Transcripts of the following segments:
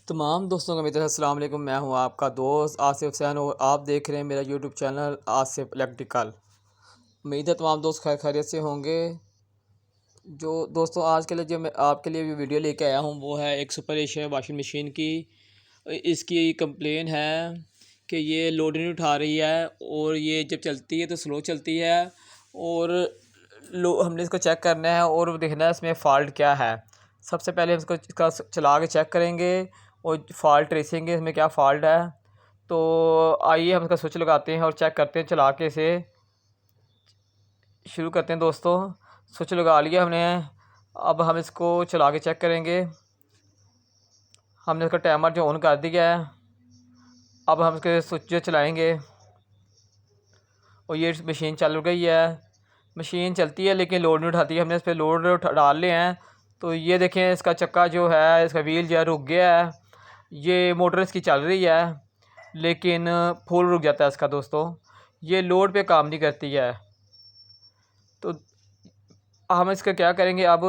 तमाम दोस्तों को मेरी तरफ से अस्सलाम वालेकुम। मैं हूं आपका दोस्त आसिफ हुसैन और आप देख रहे हैं मेरा यूट्यूब चैनल आसिफ इलेक्ट्रिकल। उम्मीद है तमाम दोस्त खैर खैरियत से होंगे। जो दोस्तों आज के लिए जो मैं आपके लिए वीडियो लेके आया हूं वो है एक सुपर एशिया वाशिंग मशीन की। इसकी कंप्लेन है कि ये लोड नहीं उठा रही है और ये जब चलती है तो स्लो चलती है और हमने इसको चेक करना है और देखना है इसमें फ़ॉल्ट क्या है। सबसे पहले हम इसका चला के चेक करेंगे और फ़ॉल्ट ट्रेसेंगे इसमें क्या फ़ॉल्ट है। तो आइए हम इसका स्विच लगाते हैं और चेक करते हैं, चला के इसे शुरू करते हैं दोस्तों। स्विच लगा लिया हमने, अब हम इसको चला के चेक करेंगे। हमने इसका टाइमर जो ऑन कर दिया है, अब हम इसके स्विच जो चलाएँगे और ये मशीन चल गई है। मशीन चलती है लेकिन लोड नहीं उठाती है। हमने इस पर लोड डाल लिए हैं तो ये देखें इसका चक्का जो है, इसका व्हील जो है रुक गया है। ये मोटर इसकी चल रही है लेकिन फुल रुक जाता है इसका दोस्तों। ये लोड पे काम नहीं करती है। तो हम इसका क्या करेंगे अब,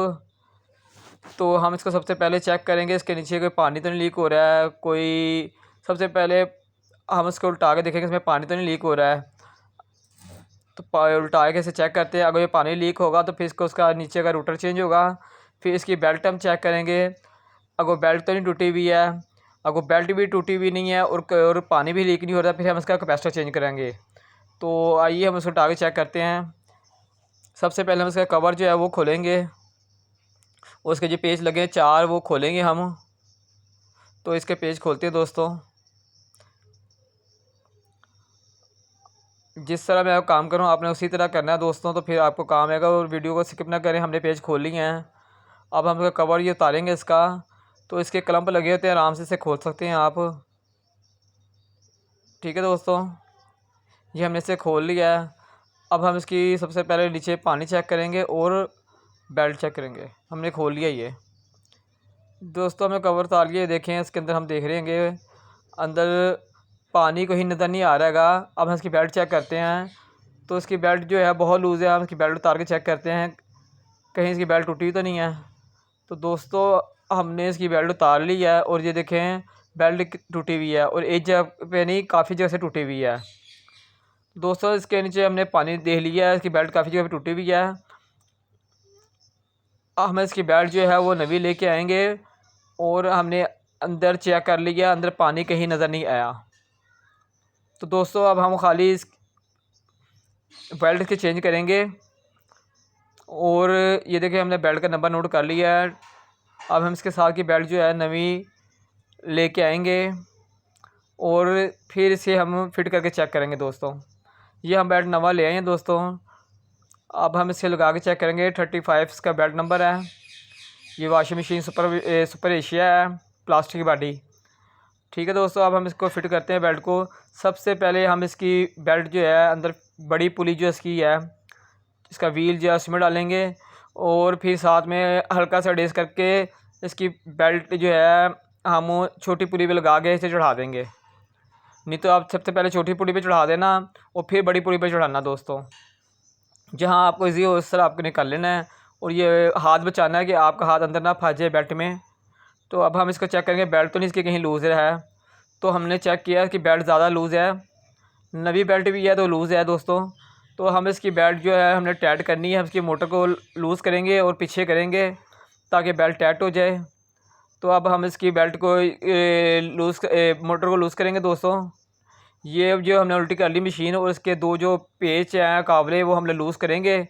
तो हम इसको सबसे पहले चेक करेंगे इसके नीचे कोई पानी तो नहीं लीक हो रहा है। कोई सबसे पहले हम इसको उल्टा के देखेंगे इसमें पानी तो नहीं लीक हो रहा है। तो उल्टा के इसे चेक करते हैं। अगर ये पानी लीक होगा तो फिर इसको उसका नीचे का रूटर चेंज होगा। फिर इसकी बेल्ट हम चेक करेंगे, अगर बेल्ट तो नहीं टूटी हुई है। अगर बेल्ट भी टूटी हुई नहीं है और पानी भी लीक नहीं हो रहा, फिर हम इसका कैपेसिटर चेंज करेंगे। तो आइए हम उसको उठा के चेक करते हैं। सबसे पहले हम इसका कवर जो है वो खोलेंगे और उसके जो पेज लगे हैं 4 वो खोलेंगे हम। तो इसके पेज खोलते हैं दोस्तों। जिस तरह मैं काम करूँ आपने उसी तरह करना है दोस्तों, तो फिर आपको काम आएगा। और वीडियो को स्किप ना करें। हमने पेज खोल लिए हैं, अब हम इसका कवर ये उतारेंगे इसका। तो इसके क्लम्प लगे होते हैं, आराम से इसे खोल सकते हैं आप। ठीक है दोस्तों, ये हमने इसे खोल लिया है। अब हम इसकी सबसे पहले नीचे पानी चेक करेंगे और बेल्ट चेक करेंगे। हमने खोल लिया ये दोस्तों। हमें कवर उतार लिए, देखें इसके अंदर हम देख रहे हैं अंदर पानी कहीं नज़र नहीं आ रहा है। अब हम इसकी बेल्ट चेक करते हैं। तो इसकी बेल्ट जो है बहुत लूज़ है। हम इसकी बेल्ट उतार के चेक करते हैं कहीं इसकी बेल्ट टूटी तो नहीं है। तो दोस्तों हमने इसकी बेल्ट उतार ली है और ये देखें बेल्ट टूटी हुई है और एक जगह पे नहीं, काफ़ी जगह से टूटी हुई है दोस्तों। इसके नीचे हमने पानी देख लिया है, इसकी बेल्ट काफ़ी जगह पे टूटी हुई है। हम इसकी बेल्ट जो है वो नवी लेके आएंगे और हमने अंदर चेक कर लिया, अंदर पानी कहीं नज़र नहीं आया। तो दोस्तों अब हम खाली इस बेल्ट के चेंज करेंगे और ये देखिए हमने बेल्ट का नंबर नोट कर लिया है। अब हम इसके साथ की बेल्ट जो है नवी लेके आएंगे और फिर इसे हम फिट करके चेक करेंगे दोस्तों। ये हम बेल्ट नवा ले आए हैं दोस्तों। अब हम इसे लगा के चेक करेंगे। 35 इसका बेल्ट नंबर है। ये वाशिंग मशीन सुपर एशिया है, प्लास्टिक की बॉडी। ठीक है दोस्तों, अब हम इसको फिट करते हैं बेल्ट को। सबसे पहले हम इसकी बेल्ट जो है अंदर बड़ी पुली जो इसकी है, इसका व्हील जो है उसमें डालेंगे और फिर साथ में हल्का सा एडजस्ट करके इसकी बेल्ट जो है हम छोटी पुली पे लगा के इसे चढ़ा देंगे। नहीं तो आप सबसे पहले छोटी पुली पे चढ़ा देना और फिर बड़ी पुली पे चढ़ाना दोस्तों। जहाँ आपको ईजी हो उस तरह आपको निकाल लेना है और ये हाथ बचाना है कि आपका हाथ अंदर ना फंस जाए बेल्ट में। तो अब हम इसको चेक करेंगे बेल्ट तो नहीं इसकी कहीं लूज़ है। तो हमने चेक किया कि बेल्ट ज़्यादा लूज़ है, नवी बेल्ट भी है तो लूज़ है दोस्तों। तो हम इसकी बेल्ट जो है हमने टाइट करनी है। हम इसकी मोटर को लूज़ करेंगे और पीछे करेंगे ताकि बेल्ट टाइट हो जाए। तो अब हम इसकी बेल्ट को मोटर को लूज़ करेंगे दोस्तों। ये जो हमने उल्टी कर ली मशीन और इसके 2 जो पेच हैं काबले वो हमने लूज़ करेंगे।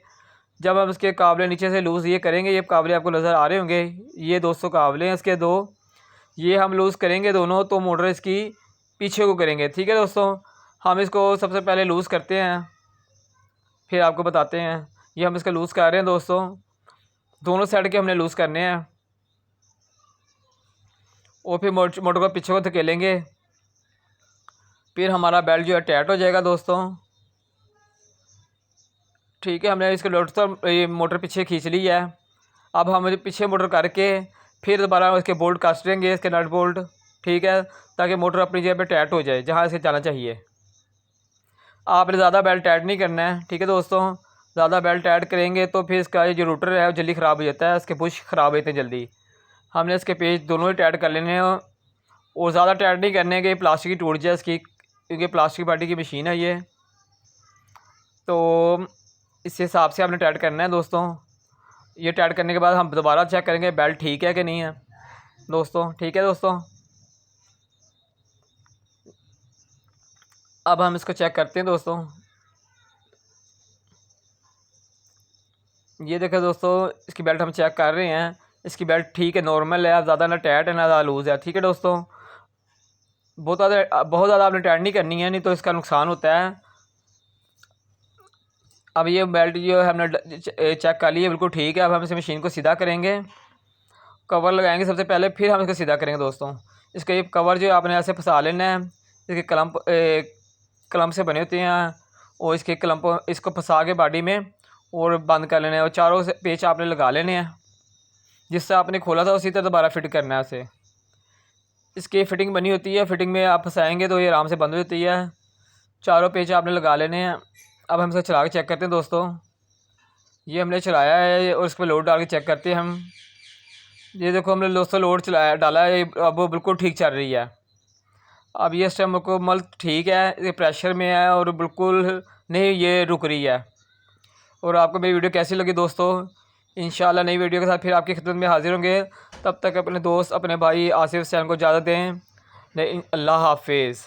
जब हम इसके काबले नीचे से लूज़ ये करेंगे, ये काबले आपको नज़र आ रहे होंगे, ये दोस्तों काबले हैं इसके 2, ये हम लूज़ करेंगे दोनों। तो मोटर इसकी पीछे को करेंगे। ठीक है दोस्तों, हम इसको सबसे पहले लूज़ करते हैं फिर आपको बताते हैं। ये हम इसका लूज़ कर रहे हैं दोस्तों, दोनों साइड के हमने लूज़ करने हैं और फिर मोटर को पीछे को धकेलेंगे। फिर हमारा बेल्ट जो है टाइट हो जाएगा दोस्तों। ठीक है, हमने इसको लोड तो ये मोटर पीछे खींच ली है। अब हम पीछे मोटर करके फिर दोबारा इसके बोल्ट काटेंगे, इसके नट बोल्ट। ठीक है, ताकि मोटर अपनी जगह पे टाइट हो जाए जहाँ इसे जाना चाहिए। आपने ज़्यादा बेल्ट टाइट नहीं करना है। ठीक है दोस्तों, ज़्यादा बेल्ट टाइट करेंगे तो फिर इसका ये जो रूटर है वो जल्दी ख़राब हो जाता है, इसके बुश ख़राब होते हैं जल्दी। हमने इसके पेज दोनों ही टाइट कर लेने हैं और ज़्यादा टाइट नहीं करने के, प्लास्टिक की टूट जाए इसकी, क्योंकि प्लास्टिक पार्टी की मशीन है ये। तो इस हिसाब से आपने टाइट करना है दोस्तों। ये टाइट करने के बाद हम दोबारा चेक करेंगे बेल्ट ठीक है कि नहीं है दोस्तों। ठीक है दोस्तों, अब हम इसको चेक करते हैं दोस्तों। ये देखें दोस्तों, इसकी बेल्ट हम चेक कर रहे हैं। इसकी बेल्ट ठीक है, नॉर्मल है, ज़्यादा ना टाइट है ना ज़्यादा लूज़ है। ठीक है दोस्तों, बहुत ज़्यादा आपने टाइट नहीं करनी है, नहीं तो इसका नुकसान होता है। अब ये बेल्ट जो है हमने चेक कर ली है, बिल्कुल ठीक है। अब हम इस मशीन को सीधा करेंगे, कवर लगाएंगे सबसे पहले, फिर हम इसको सीधा करेंगे दोस्तों। इसका ये कवर जो आपने ऐसे फंसा लेना है, इसके क्लम्प से बने होते हैं, और इसके क्लम्प इसको फंसा के बॉडी में और बंद कर लेना है, और चारों से पेच आपने लगा लेने हैं। जिससे आपने खोला था उसी तरह दोबारा फिट करना है उसे। इसकी फिटिंग बनी होती है, फिटिंग में आप फंसाएंगे तो ये आराम से बंद हो जाती है। चारों पेच आपने लगा लेने हैं। अब हम इसे चला के चेक करते हैं दोस्तों। ये हमने चलाया है और इस पर लोड डाल के चेक करते हैं हम। ये देखो, हमने दोस्तों लोड चलाया डाला है, अब वो बिल्कुल ठीक चल रही है। अब ये इस टाइम मुकम्मल ठीक है, ये प्रेशर में है और बिल्कुल नहीं ये रुक रही है। और आपको मेरी वीडियो कैसी लगी दोस्तों? इंशाल्लाह नई वीडियो के साथ फिर आपकी खिदमत में हाजिर होंगे। तब तक अपने दोस्त अपने भाई आसिफ हुसैन को इजाज़त दें। नहीं, अल्लाह हाफिज़।